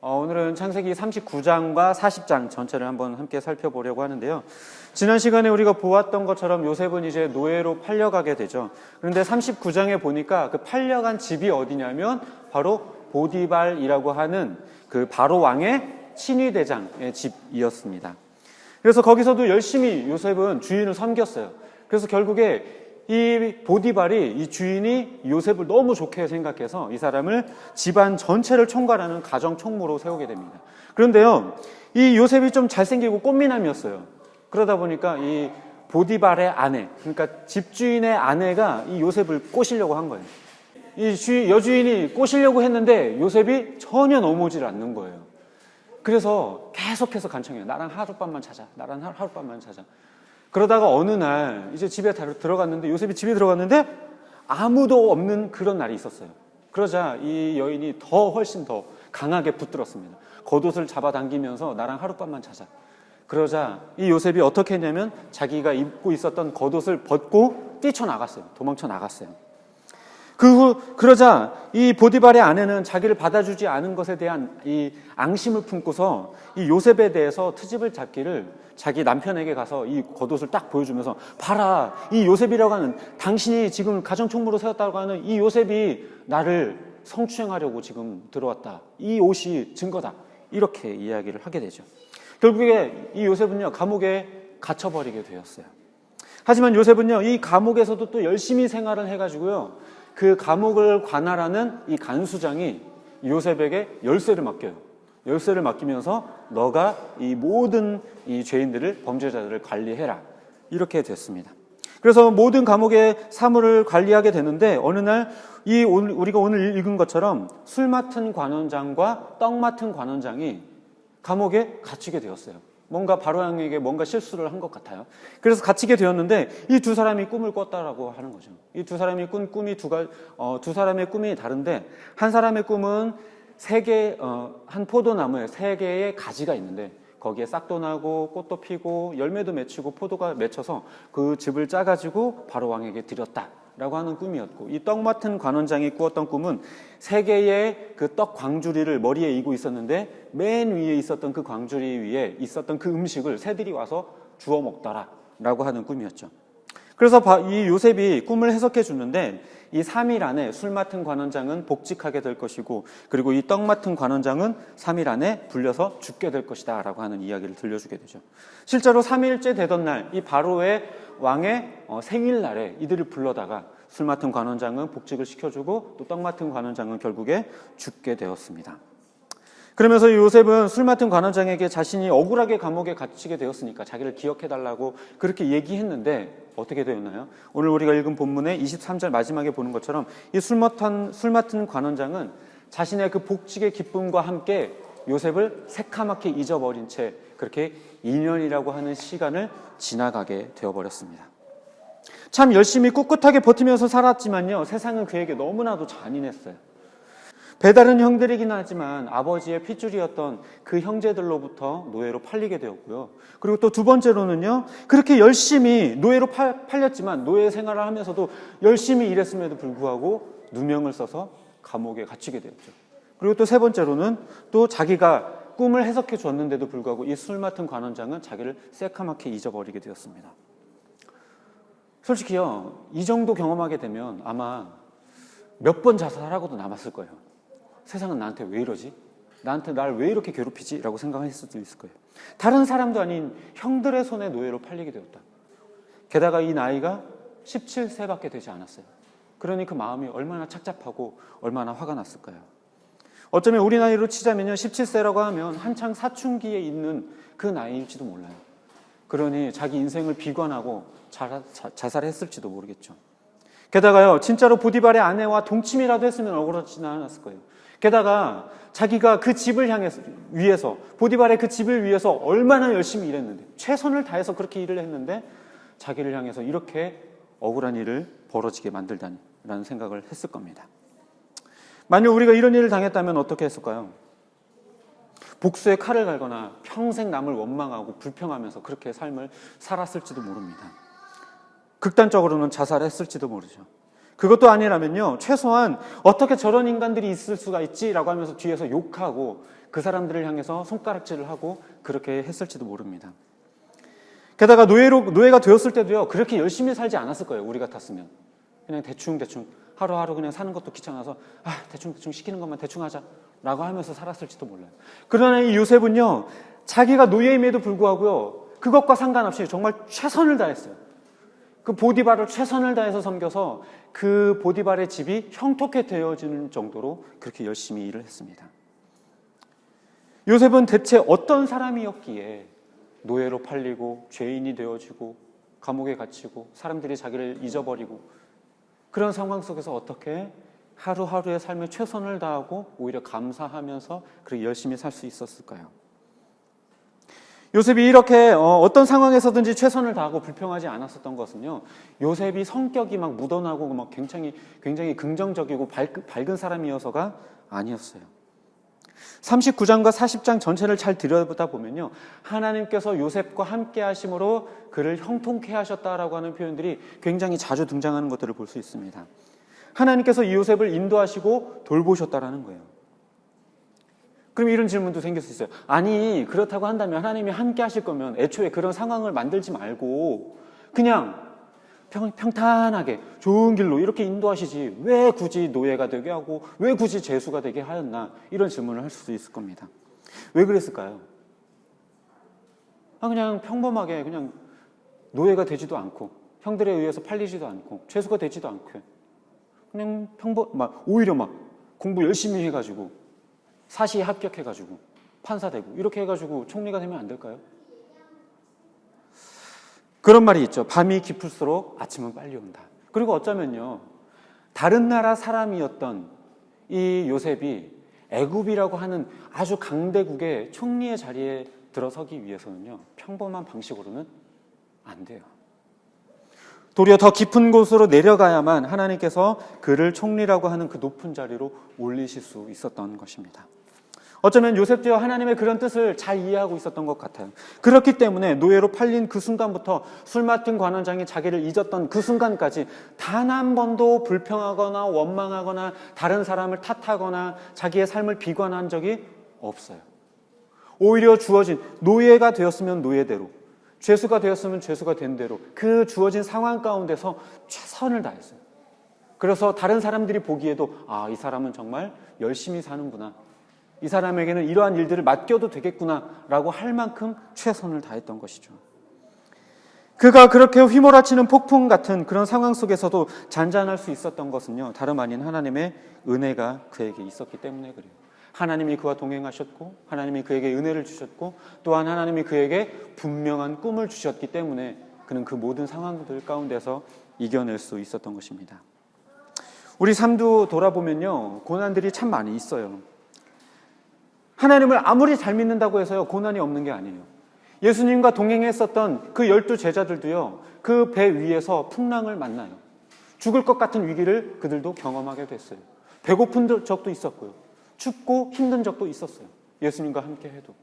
오늘은 창세기 39장과 40장 전체를 한번 함께 살펴보려고 하는데요. 지난 시간에 우리가 보았던 것처럼 요셉은 이제 노예로 팔려가게 되죠. 그런데 39장에 보니까 그 팔려간 집이 어디냐면 바로 보디발이라고 하는 그 바로 왕의 친위대장의 집이었습니다. 그래서 거기서도 열심히 요셉은 주인을 섬겼어요. 그래서 결국에 이 보디발이 이 주인이 요셉을 너무 좋게 생각해서 이 사람을 집안 전체를 총괄하는 가정 총무로 세우게 됩니다. 그런데요, 이 요셉이 좀 잘생기고 꽃미남이었어요. 그러다 보니까 이 보디발의 아내, 그러니까 집주인의 아내가 이 요셉을 꼬시려고 한 거예요. 이 여주인이 꼬시려고 했는데 요셉이 전혀 넘어오질 않는 거예요. 그래서 계속해서 간청해요. 나랑 하룻밤만 자자. 나랑 하룻밤만 자자. 그러다가 어느 날 이제 집에 들어갔는데, 요셉이 집에 들어갔는데 아무도 없는 그런 날이 있었어요. 그러자 이 여인이 훨씬 더 강하게 붙들었습니다. 겉옷을 잡아당기면서 나랑 하룻밤만 자자. 그러자 이 요셉이 어떻게 했냐면 자기가 입고 있었던 겉옷을 벗고 뛰쳐나갔어요. 도망쳐 나갔어요. 그러자 이 보디발의 아내는 자기를 받아주지 않은 것에 대한 이 앙심을 품고서 이 요셉에 대해서 트집을 잡기를 자기 남편에게 가서 이 겉옷을 딱 보여주면서, 봐라, 이 요셉이라고 하는, 당신이 지금 가정총무로 세웠다고 하는 이 요셉이 나를 성추행하려고 지금 들어왔다. 이 옷이 증거다. 이렇게 이야기를 하게 되죠. 결국에 이 요셉은요, 감옥에 갇혀버리게 되었어요. 하지만 요셉은요, 이 감옥에서도 또 열심히 생활을 해가지고요, 그 감옥을 관할하는 이 간수장이 요셉에게 열쇠를 맡겨요. 열쇠를 맡기면서 너가 이 모든 이 죄인들을, 범죄자들을 관리해라. 이렇게 됐습니다. 그래서 모든 감옥의 사물을 관리하게 되는데, 어느 날 우리가 오늘 읽은 것처럼 술 맡은 관원장과 떡 맡은 관원장이 감옥에 갇히게 되었어요. 뭔가 바로왕에게 뭔가 실수를 한 것 같아요. 그래서 갇히게 되었는데 이 두 사람이 꿈을 꿨다라고 하는 거죠. 이 두 사람이 꾼 꿈이 두 사람의 꿈이 다른데, 한 사람의 꿈은 한 포도나무에 3개의 가지가 있는데 거기에 싹도 나고 꽃도 피고 열매도 맺히고 포도가 맺혀서 그 즙을 짜가지고 바로왕에게 드렸다라고 하는 꿈이었고, 이 떡 맡은 관원장이 꾸었던 꿈은 3개의 그 떡 광주리를 머리에 이고 있었는데 맨 위에 있었던 그 광주리 위에 있었던 그 음식을 새들이 와서 주워 먹더라라고 하는 꿈이었죠. 그래서 이 요셉이 꿈을 해석해 주는데, 이 3일 안에 술 맡은 관원장은 복직하게 될 것이고, 그리고 이 떡 맡은 관원장은 3일 안에 불려서 죽게 될 것이다 라고 하는 이야기를 들려주게 되죠. 실제로 3일째 되던 날, 이 바로의 왕의 생일날에 이들을 불러다가 술 맡은 관원장은 복직을 시켜주고 또 떡 맡은 관원장은 결국에 죽게 되었습니다. 그러면서 요셉은 술 맡은 관원장에게 자신이 억울하게 감옥에 갇히게 되었으니까 자기를 기억해달라고 그렇게 얘기했는데 어떻게 되었나요? 오늘 우리가 읽은 본문의 23절 마지막에 보는 것처럼 이 술 맡은 관원장은 자신의 그 복직의 기쁨과 함께 요셉을 새카맣게 잊어버린 채 그렇게 2년이라고 하는 시간을 지나가게 되어버렸습니다. 참 열심히 꿋꿋하게 버티면서 살았지만요, 세상은 그에게 너무나도 잔인했어요. 배다른 형들이긴 하지만 아버지의 핏줄이었던 그 형제들로부터 노예로 팔리게 되었고요. 그리고 또 두 번째로는요, 그렇게 열심히 노예로 팔렸지만 노예 생활을 하면서도 열심히 일했음에도 불구하고 누명을 써서 감옥에 갇히게 되었죠. 그리고 또 세 번째로는 또 자기가 꿈을 해석해 줬는데도 불구하고 이 술 맡은 관원장은 자기를 새카맣게 잊어버리게 되었습니다. 솔직히요, 이 정도 경험하게 되면 아마 몇 번 자살하고도 남았을 거예요. 세상은 나한테 왜 이러지? 나한테 날 왜 이렇게 괴롭히지? 라고 생각했을 수도 있을 거예요. 다른 사람도 아닌 형들의 손에 노예로 팔리게 되었다. 게다가 이 나이가 17세밖에 되지 않았어요. 그러니 그 마음이 얼마나 착잡하고 얼마나 화가 났을까요? 어쩌면 우리 나이로 치자면요, 17세라고 하면 한창 사춘기에 있는 그 나이일지도 몰라요. 그러니 자기 인생을 비관하고 자살했을지도 모르겠죠. 게다가요, 진짜로 보디발의 아내와 동침이라도 했으면 억울하지는 않았을 거예요. 게다가 자기가 그 집을 위해서, 보디발의 그 집을 위해서 얼마나 열심히 일했는데, 최선을 다해서 그렇게 일을 했는데 자기를 향해서 이렇게 억울한 일을 벌어지게 만들다니라는 생각을 했을 겁니다. 만약 우리가 이런 일을 당했다면 어떻게 했을까요? 복수의 칼을 갈거나 평생 남을 원망하고 불평하면서 그렇게 삶을 살았을지도 모릅니다. 극단적으로는 자살했을지도 모르죠. 그것도 아니라면요, 최소한 어떻게 저런 인간들이 있을 수가 있지라고 하면서 뒤에서 욕하고 그 사람들을 향해서 손가락질을 하고 그렇게 했을지도 모릅니다. 게다가 노예가 되었을 때도요, 그렇게 열심히 살지 않았을 거예요. 우리 같았으면 그냥 대충 하루하루 그냥 사는 것도 귀찮아서 대충 시키는 것만 대충 하자라고 하면서 살았을지도 몰라요. 그러나 이 요셉은요, 자기가 노예임에도 불구하고요, 그것과 상관없이 정말 최선을 다했어요. 그 보디발을 최선을 다해서 섬겨서 그 보디발의 집이 형통케 되어지는 정도로 그렇게 열심히 일을 했습니다. 요셉은 대체 어떤 사람이었기에 노예로 팔리고 죄인이 되어지고 감옥에 갇히고 사람들이 자기를 잊어버리고 그런 상황 속에서 어떻게 하루하루의 삶에 최선을 다하고 오히려 감사하면서 그렇게 열심히 살 수 있었을까요? 요셉이 이렇게 어떤 상황에서든지 최선을 다하고 불평하지 않았었던 것은요, 요셉이 성격이 막 묻어나고 막 굉장히 긍정적이고 밝은 사람이어서가 아니었어요. 39장과 40장 전체를 잘 들여다보다 보면요, 하나님께서 요셉과 함께 하심으로 그를 형통케 하셨다라고 하는 표현들이 굉장히 자주 등장하는 것들을 볼 수 있습니다. 하나님께서 이 요셉을 인도하시고 돌보셨다라는 거예요. 그럼 이런 질문도 생길 수 있어요. 아니, 그렇다고 한다면 하나님이 함께 하실 거면 애초에 그런 상황을 만들지 말고 그냥 평탄하게 좋은 길로 이렇게 인도하시지 왜 굳이 노예가 되게 하고 왜 굳이 죄수가 되게 하였나, 이런 질문을 할 수도 있을 겁니다. 왜 그랬을까요? 그냥 평범하게 그냥 노예가 되지도 않고 형들에 의해서 팔리지도 않고 죄수가 되지도 않고 그냥 오히려 공부 열심히 해가지고 사시에 합격해가지고 판사 되고 이렇게 해가지고 총리가 되면 안 될까요? 그런 말이 있죠. 밤이 깊을수록 아침은 빨리 온다. 그리고 어쩌면요, 다른 나라 사람이었던 이 요셉이 애굽이라고 하는 아주 강대국의 총리의 자리에 들어서기 위해서는요, 평범한 방식으로는 안 돼요. 도리어 더 깊은 곳으로 내려가야만 하나님께서 그를 총리라고 하는 그 높은 자리로 올리실 수 있었던 것입니다. 어쩌면 요셉도 하나님의 그런 뜻을 잘 이해하고 있었던 것 같아요. 그렇기 때문에 노예로 팔린 그 순간부터 술 맡은 관원장이 자기를 잊었던 그 순간까지 단 한 번도 불평하거나 원망하거나 다른 사람을 탓하거나 자기의 삶을 비관한 적이 없어요. 오히려 주어진, 노예가 되었으면 노예대로, 죄수가 되었으면 죄수가 된 대로 그 주어진 상황 가운데서 최선을 다했어요. 그래서 다른 사람들이 보기에도 이 사람은 정말 열심히 사는구나, 이 사람에게는 이러한 일들을 맡겨도 되겠구나라고 할 만큼 최선을 다했던 것이죠. 그가 그렇게 휘몰아치는 폭풍 같은 그런 상황 속에서도 잔잔할 수 있었던 것은요, 다름 아닌 하나님의 은혜가 그에게 있었기 때문에 그래요. 하나님이 그와 동행하셨고 하나님이 그에게 은혜를 주셨고 또한 하나님이 그에게 분명한 꿈을 주셨기 때문에 그는 그 모든 상황들 가운데서 이겨낼 수 있었던 것입니다. 우리 삶도 돌아보면요, 고난들이 참 많이 있어요. 하나님을 아무리 잘 믿는다고 해서요, 고난이 없는 게 아니에요. 예수님과 동행했었던 그 12 제자들도요, 그 배 위에서 풍랑을 만나요. 죽을 것 같은 위기를 그들도 경험하게 됐어요. 배고픈 적도 있었고요, 춥고 힘든 적도 있었어요. 예수님과 함께 해도.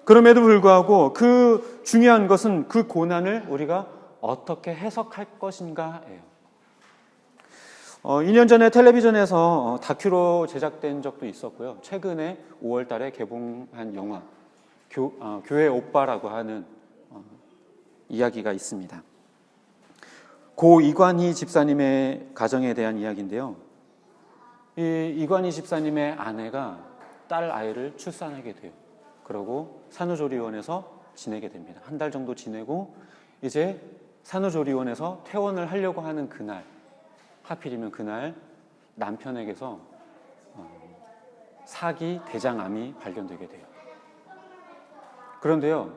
그럼에도 불구하고 그 중요한 것은 그 고난을 우리가 어떻게 해석할 것인가예요. 2년 전에 텔레비전에서 다큐로 제작된 적도 있었고요. 최근에 5월 달에 개봉한 영화 교회 오빠라고 하는 이야기가 있습니다. 고 이관희 집사님의 가정에 대한 이야기인데요. 이 이관희 집사님의 아내가 딸 아이를 출산하게 돼요. 그러고 산후조리원에서 지내게 됩니다. 한 달 정도 지내고 이제 산후조리원에서 퇴원을 하려고 하는 그날, 하필이면 그날 남편에게서 사기 대장암이 발견되게 돼요. 그런데요,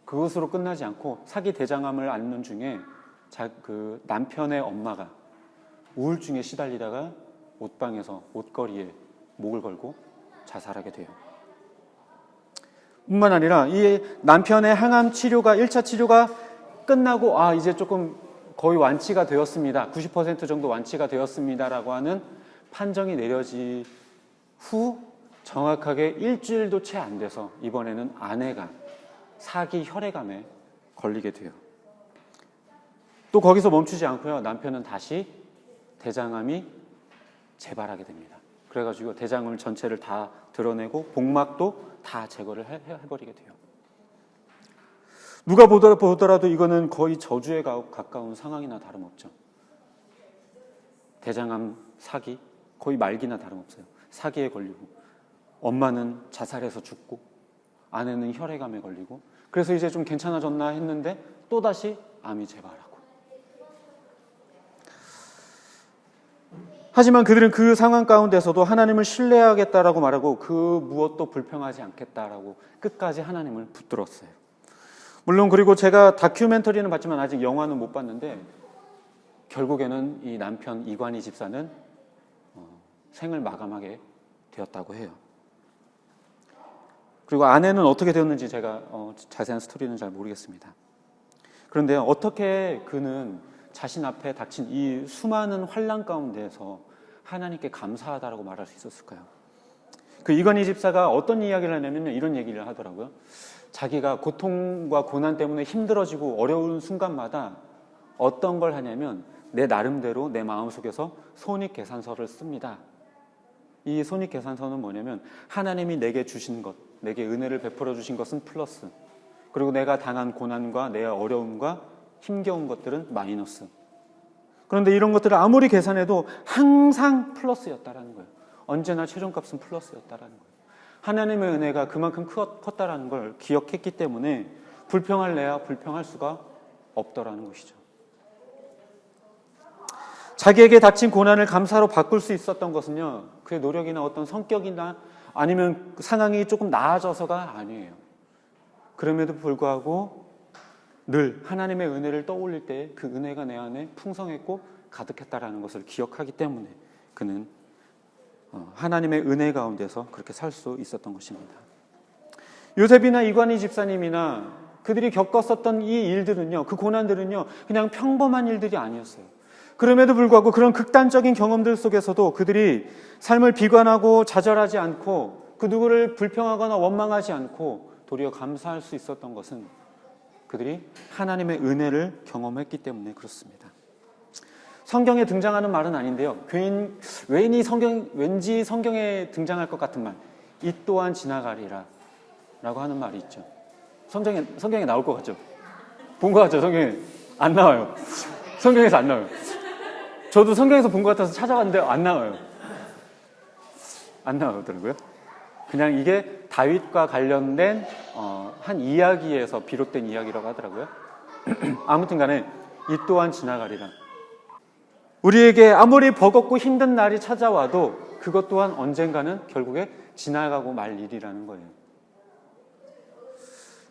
그것으로 끝나지 않고 사기 대장암을 앓는 중에 그 남편의 엄마가 우울증에 시달리다가 옷방에서 옷걸이에 목을 걸고 자살하게 돼요. 뿐만 아니라 이 남편의 항암 치료가 1차 치료가 끝나고 이제 조금 거의 완치가 되었습니다. 90% 정도 완치가 되었습니다라고 하는 판정이 내려진 후 정확하게 일주일도 채 안 돼서 이번에는 아내가 사기 혈액암에 걸리게 돼요. 또 거기서 멈추지 않고요, 남편은 다시 대장암이 재발하게 됩니다. 그래가지고 대장암 전체를 다 드러내고 복막도 다 제거를 해버리게 돼요. 누가 보더라도 이거는 거의 저주에 가까운 상황이나 다름없죠. 대장암 사기, 거의 말기나 다름없어요. 사기에 걸리고 엄마는 자살해서 죽고 아내는 혈액암에 걸리고, 그래서 이제 좀 괜찮아졌나 했는데 또다시 암이 재발하고. 하지만 그들은 그 상황 가운데서도 하나님을 신뢰하겠다라고 말하고 그 무엇도 불평하지 않겠다라고 끝까지 하나님을 붙들었어요. 물론 그리고 제가 다큐멘터리는 봤지만 아직 영화는 못 봤는데, 결국에는 이 남편 이관희 집사는 생을 마감하게 되었다고 해요. 그리고 아내는 어떻게 되었는지 제가 자세한 스토리는 잘 모르겠습니다. 그런데 어떻게 그는 자신 앞에 닥친 이 수많은 환난 가운데에서 하나님께 감사하다라고 말할 수 있었을까요? 그 이건희 집사가 어떤 이야기를 하냐면 이런 얘기를 하더라고요. 자기가 고통과 고난 때문에 힘들어지고 어려운 순간마다 어떤 걸 하냐면 내 나름대로 내 마음속에서 손익계산서를 씁니다. 이 손익계산서는 뭐냐면 하나님이 내게 주신 것, 내게 은혜를 베풀어 주신 것은 플러스, 그리고 내가 당한 고난과 내 어려움과 힘겨운 것들은 마이너스. 그런데 이런 것들을 아무리 계산해도 항상 플러스였다라는 거예요. 언제나 최종값은 플러스였다라는 거예요. 하나님의 은혜가 그만큼 컸다라는 걸 기억했기 때문에 불평할래야 불평할 수가 없더라는 것이죠. 자기에게 닥친 고난을 감사로 바꿀 수 있었던 것은요, 그의 노력이나 어떤 성격이나 아니면 상황이 조금 나아져서가 아니에요. 그럼에도 불구하고 늘 하나님의 은혜를 떠올릴 때 그 은혜가 내 안에 풍성했고 가득했다라는 것을 기억하기 때문에 그는 하나님의 은혜 가운데서 그렇게 살 수 있었던 것입니다. 요셉이나 이관희 집사님이나 그들이 겪었었던 이 일들은요, 그 고난들은요, 그냥 평범한 일들이 아니었어요. 그럼에도 불구하고 그런 극단적인 경험들 속에서도 그들이 삶을 비관하고 좌절하지 않고 그 누구를 불평하거나 원망하지 않고 도리어 감사할 수 있었던 것은 그들이 하나님의 은혜를 경험했기 때문에 그렇습니다. 성경에 등장하는 말은 아닌데요, 왠지 성경에 등장할 것 같은 말, 이 또한 지나가리라 라고 하는 말이 있죠. 성경에 나올 것 같죠? 본 것 같죠? 성경에 안 나와요. 성경에서 안 나와요. 저도 성경에서 본 것 같아서 찾아봤는데 안 나와요. 안 나오더라고요. 그냥 이게 다윗과 관련된 한 이야기에서 비롯된 이야기라고 하더라고요. 아무튼 간에 이 또한 지나가리라. 우리에게 아무리 버겁고 힘든 날이 찾아와도 그것 또한 언젠가는 결국에 지나가고 말 일이라는 거예요.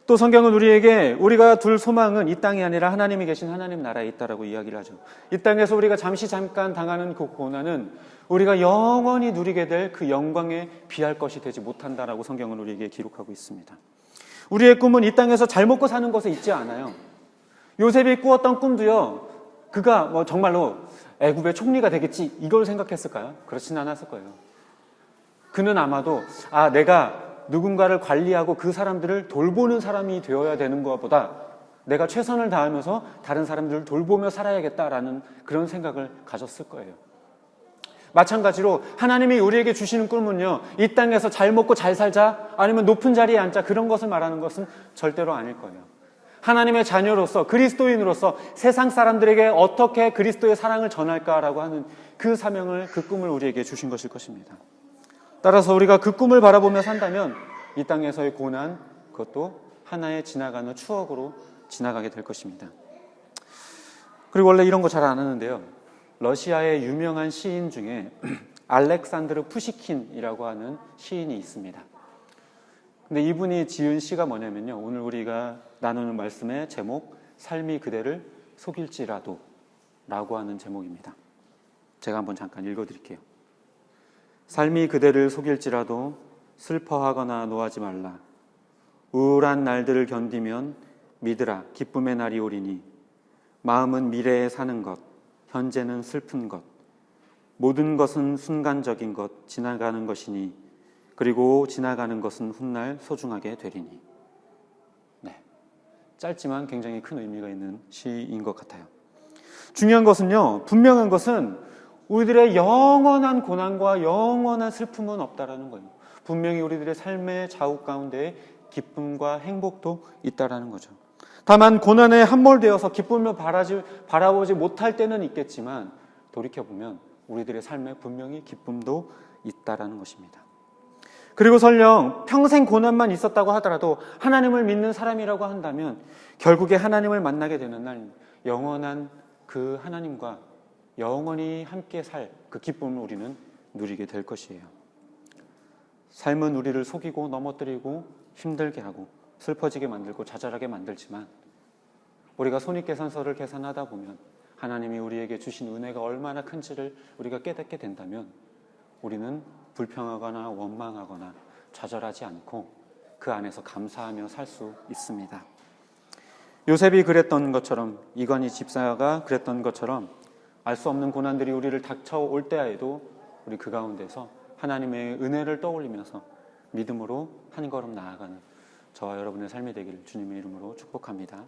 또 성경은 우리에게 우리가 둘 소망은 이 땅이 아니라 하나님이 계신 하나님 나라에 있다라고 이야기를 하죠. 이 땅에서 우리가 잠깐 당하는 그 고난은 우리가 영원히 누리게 될 그 영광에 비할 것이 되지 못한다라고 성경은 우리에게 기록하고 있습니다. 우리의 꿈은 이 땅에서 잘 먹고 사는 것에 있지 않아요. 요셉이 꾸었던 꿈도요, 그가 정말로 애굽의 총리가 되겠지 이걸 생각했을까요? 그렇진 않았을 거예요. 그는 아마도 내가 누군가를 관리하고 그 사람들을 돌보는 사람이 되어야 되는 것보다 내가 최선을 다하면서 다른 사람들을 돌보며 살아야겠다라는 그런 생각을 가졌을 거예요. 마찬가지로 하나님이 우리에게 주시는 꿈은요, 이 땅에서 잘 먹고 잘 살자, 아니면 높은 자리에 앉자, 그런 것을 말하는 것은 절대로 아닐 거예요. 하나님의 자녀로서, 그리스도인으로서 세상 사람들에게 어떻게 그리스도의 사랑을 전할까라고 하는 그 사명을, 그 꿈을 우리에게 주신 것일 것입니다. 따라서 우리가 그 꿈을 바라보며 산다면 이 땅에서의 고난, 그것도 하나의 지나가는 추억으로 지나가게 될 것입니다. 그리고 원래 이런 거 잘 안 하는데요, 러시아의 유명한 시인 중에 알렉산드르 푸시킨이라고 하는 시인이 있습니다. 근데 이분이 지은 시가 뭐냐면요, 오늘 우리가 나누는 말씀의 제목, 삶이 그대를 속일지라도 라고 하는 제목입니다. 제가 한번 잠깐 읽어드릴게요. 삶이 그대를 속일지라도 슬퍼하거나 노하지 말라. 우울한 날들을 견디면 믿으라 기쁨의 날이 오리니 마음은 미래에 사는 것, 현재는 슬픈 것, 모든 것은 순간적인 것, 지나가는 것이니 그리고 지나가는 것은 훗날 소중하게 되리니. 네, 짧지만 굉장히 큰 의미가 있는 시인 것 같아요. 중요한 것은요, 분명한 것은 우리들의 영원한 고난과 영원한 슬픔은 없다라는 거예요. 분명히 우리들의 삶의 자욱 가운데 기쁨과 행복도 있다라는 거죠. 다만 고난에 함몰되어서 기쁨을 바라보지 못할 때는 있겠지만 돌이켜보면 우리들의 삶에 분명히 기쁨도 있다라는 것입니다. 그리고 설령 평생 고난만 있었다고 하더라도 하나님을 믿는 사람이라고 한다면 결국에 하나님을 만나게 되는 날 영원한 그 하나님과 영원히 함께 살 그 기쁨을 우리는 누리게 될 것이에요. 삶은 우리를 속이고 넘어뜨리고 힘들게 하고 슬퍼지게 만들고 좌절하게 만들지만 우리가 손익계산서를 계산하다 보면 하나님이 우리에게 주신 은혜가 얼마나 큰지를 우리가 깨닫게 된다면 우리는 불평하거나 원망하거나 좌절하지 않고 그 안에서 감사하며 살 수 있습니다. 요셉이 그랬던 것처럼, 이건희 집사가 그랬던 것처럼 알 수 없는 고난들이 우리를 닥쳐올 때에도 우리 그 가운데서 하나님의 은혜를 떠올리면서 믿음으로 한 걸음 나아가는 저와 여러분의 삶이 되기를 주님의 이름으로 축복합니다.